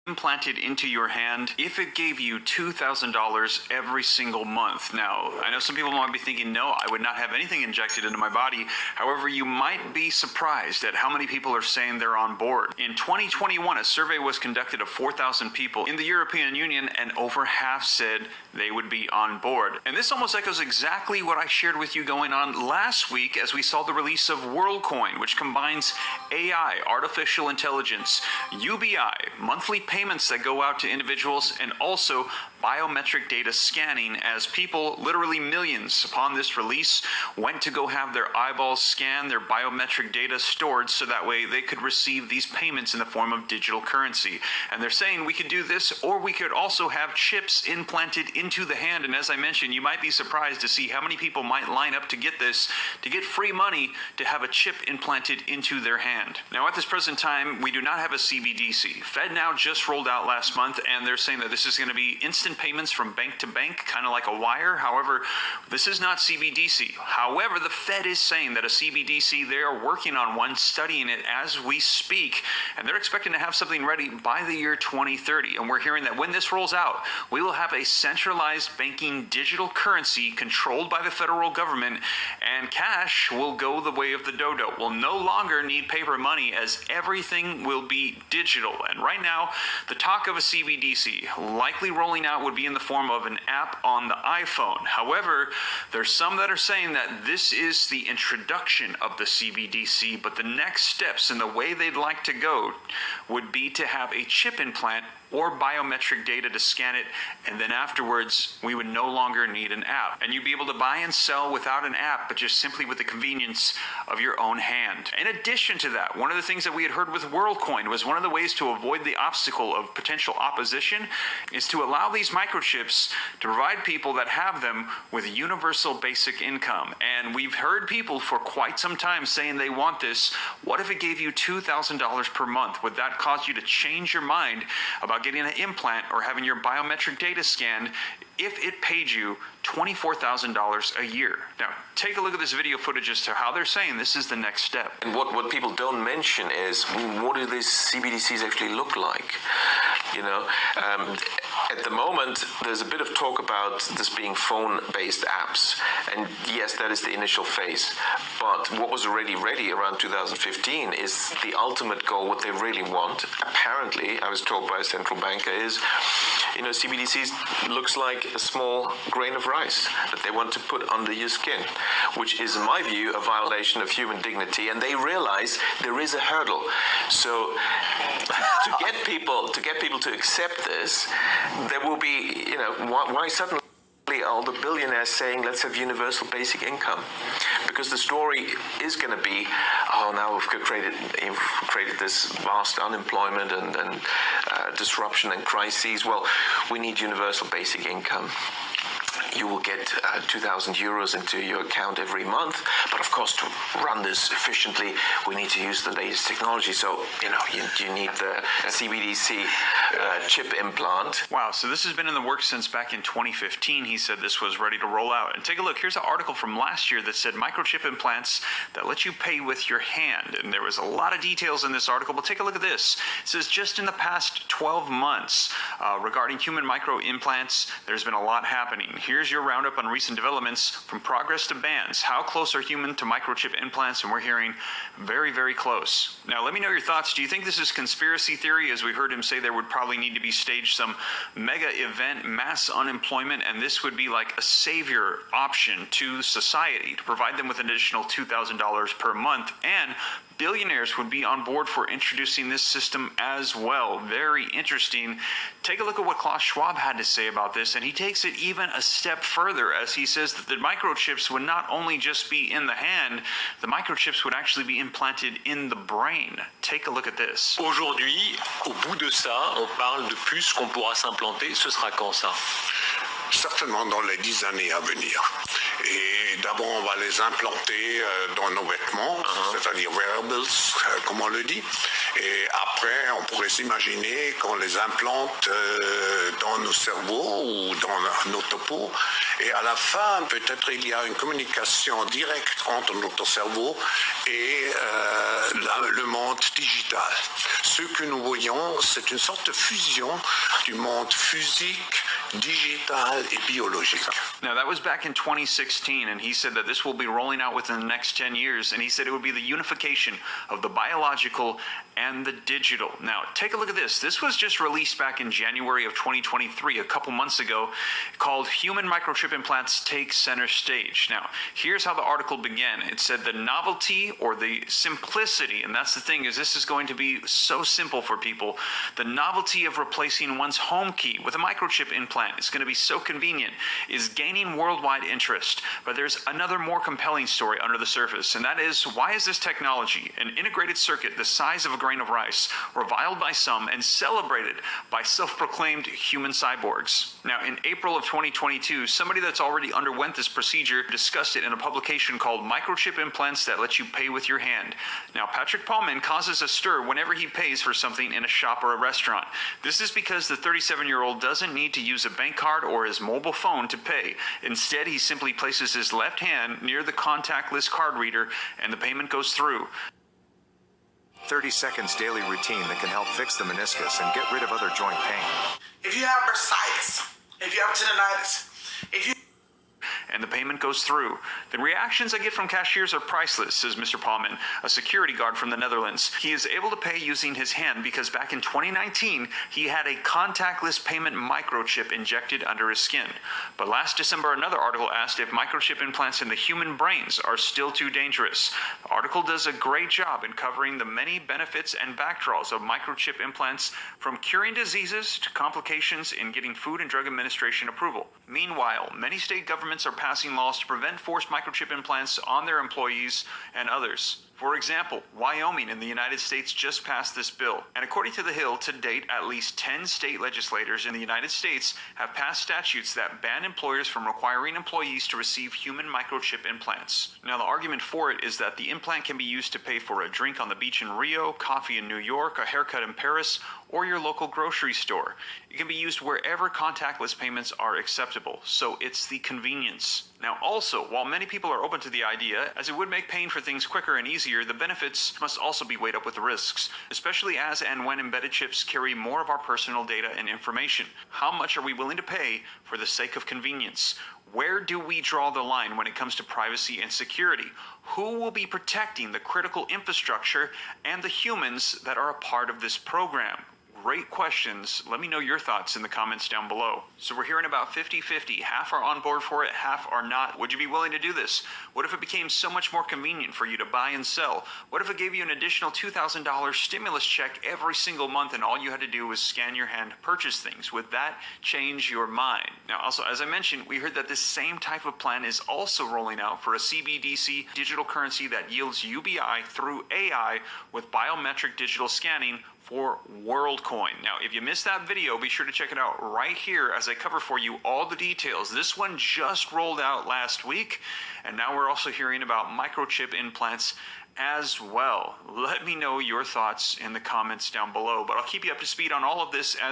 implanted into your hand if it gave you $2,000 every single month. Now, I know some people might be thinking, no, I would not have anything injected into my body. However, you might be surprised at how many people are saying they're on board. In 2021, a survey was conducted of 4,000 people in the European Union, and over half said they would be on board. And this almost echoes exactly what I shared with you going on last week as we saw the release of WorldCoin, which combines AI, artificial intelligence, UBI, monthly payments that go out to individuals, and also biometric data scanning, as people, literally millions upon this release, went to go have their eyeballs scanned, their biometric data stored, so that way they could receive these payments in the form of digital currency. And they're saying we could do this, or we could also have chips implanted into the hand. And as I mentioned, you might be surprised to see how many people might line up to get this, to get free money to have a chip implanted into their hand. Now, at this present time, we do not have a Cbdc. FedNow just rolled out last month, and they're saying that this is going to be instant payments from bank to bank, kind of like a wire. However, this is not Cbdc. However, the Fed is saying that a Cbdc, they are working on one, studying it as we speak, and they're expecting to have something ready by the year 2030. And we're hearing that when this rolls out, we will have a centralized banking digital currency controlled by the federal government, and cash will go the way of the dodo. We'll no longer need paper money, as everything will be digital. And right now, the talk of a Cbdc likely rolling out would be in the form of an app on the iPhone. However, there's some that are saying that this is the introduction of the Cbdc, but the next steps and the way they'd like to go would be to have a chip implant or biometric data to scan it, and then afterwards we would no longer need an app. And you'd be able to buy and sell without an app, but just simply with the convenience of your own hand. In addition to that, one of the things that we had heard with WorldCoin was one of the ways to avoid the obstacle of potential opposition is to allow these microchips to provide people that have them with universal basic income. And we've heard people for quite some time saying they want this. What if it gave you $2,000 per month? Would that cause you to change your mind about getting an implant or having your biometric data scanned if it paid you $24,000 a year? Now, take a look at this video footage as to how they're saying this is the next step. And what people don't mention is, what do these CBDCs actually look like? You know, at the moment, there's a bit of talk about this being phone-based apps. And yes, that is the initial phase. But what was already ready around 2015 is the ultimate goal, what they really want. Apparently, I was told by a central banker, is, you know, CBDCs looks like a small grain of rice that they want to put under your skin, which is, in my view, a violation of human dignity. And they realize there is a hurdle. So to get people to accept this, there will be, you know, why suddenly all the billionaires saying let's have universal basic income? Because the story is going to be, oh, now we've created this vast unemployment and disruption and crises. Well, we need universal basic income. You will get 2,000 euros into your account every month. But of course, to run this efficiently, we need to use the latest technology. So, you know, you need the Cbdc chip implant. Wow, so this has been in the works since back in 2015. He said this was ready to roll out. And take a look, here's an article from last year that said microchip implants that let you pay with your hand. And there was a lot of details in this article, but take a look at this. It says just in the past 12 months regarding human micro implants, there's been a lot happening. Here's your roundup on recent developments from progress to bans. How close are human to microchip implants? And we're hearing very, very close. Now, let me know your thoughts. Do you think this is conspiracy theory? As we heard him say, there would probably need to be staged some mega event, mass unemployment, and this would be like a savior option to society to provide them with an additional $2,000 per month, and billionaires would be on board for introducing this system as well. Very interesting. Take a look at what Klaus Schwab had to say about this, and he takes it even a step further as he says that the microchips would not only just be in the hand, the microchips would actually be implanted in the brain. Take a look at this. Aujourd'hui, au bout de ça, on parle de puces qu'on pourra s'implanter. Ce sera quand ça? certainement dans les 10 années à venir. Et d'abord, on va les implanter dans nos vêtements, c'est-à-dire wearables, comme on le dit. Et après, on pourrait s'imaginer qu'on les implante dans nos cerveaux ou dans nos topos. Et à la fin, peut-être il y a une communication directe entre notre cerveau et le monde digital. Ce que nous voyons, c'est une sorte de fusion du monde physique, digital et biologique. Now, that was back in 2016, and he said that this will be rolling out within the next 10 years, and he said it would be the unification of the biological and the digital. Now, take a look at this. This was just released back in January of 2023, a couple months ago, called Human Microchip Implants Take Center Stage. Now, here's how the article began. It said the novelty or the simplicity, and that's the thing, is this is going to be so simple for people. The novelty of replacing one's home key with a microchip implant is going to be so convenient, is gaining worldwide interest. But there's another more compelling story under the surface, and that is, why is this technology, an integrated circuit the size of a grain of rice, reviled by some and celebrated by self-proclaimed human cyborgs? Now, in April of 2022, somebody that's already underwent this procedure discussed it in a publication called Microchip Implants That Let You Pay With Your Hand. Now, Patrick Paulman causes a stir whenever he pays for something in a shop or a restaurant. This is because the 37-year-old doesn't need to use a bank card or his mobile phone to pay. Instead, he simply places his left hand near the contactless card reader and the payment goes through. 30 seconds daily routine that can help fix the meniscus and get rid of other joint pain. If you have bursitis, if you have tendonitis, if you and the payment goes through. The reactions I get from cashiers are priceless, says Mr. Paulman, a security guard from the Netherlands. He is able to pay using his hand because back in 2019, he had a contactless payment microchip injected under his skin. But last December, another article asked if microchip implants in the human brains are still too dangerous. The article does a great job in covering the many benefits and backdraws of microchip implants, from curing diseases to complications in getting Food and Drug Administration approval. Meanwhile, many state governments are passing laws to prevent forced microchip implants on their employees and others. For example, Wyoming in the United States just passed this bill. And according to The Hill, to date, at least 10 state legislators in the United States have passed statutes that ban employers from requiring employees to receive human microchip implants. Now, the argument for it is that the implant can be used to pay for a drink on the beach in Rio, coffee in New York, a haircut in Paris, or your local grocery store. It can be used wherever contactless payments are acceptable, so it's the convenience. Now also, while many people are open to the idea, as it would make paying for things quicker and easier, the benefits must also be weighed up with the risks, especially as and when embedded chips carry more of our personal data and information. How much are we willing to pay for the sake of convenience? Where do we draw the line when it comes to privacy and security? Who will be protecting the critical infrastructure and the humans that are a part of this program? Great questions. Let me know your thoughts in the comments down below. So we're hearing about 50-50. Half are on board for it, half are not. Would you be willing to do this? What if it became so much more convenient for you to buy and sell? What if it gave you an additional $2,000 stimulus check every single month and all you had to do was scan your hand to purchase things? Would that change your mind? Now, also, as I mentioned, we heard that this same type of plan is also rolling out for a Cbdc digital currency that yields UBI through AI with biometric digital scanning for WorldCoin. Now, if you missed that video, be sure to check it out right here as I cover for you all the details. This one just rolled out last week, and now we're also hearing about microchip implants as well. Let me know your thoughts in the comments down below, but I'll keep you up to speed on all of this as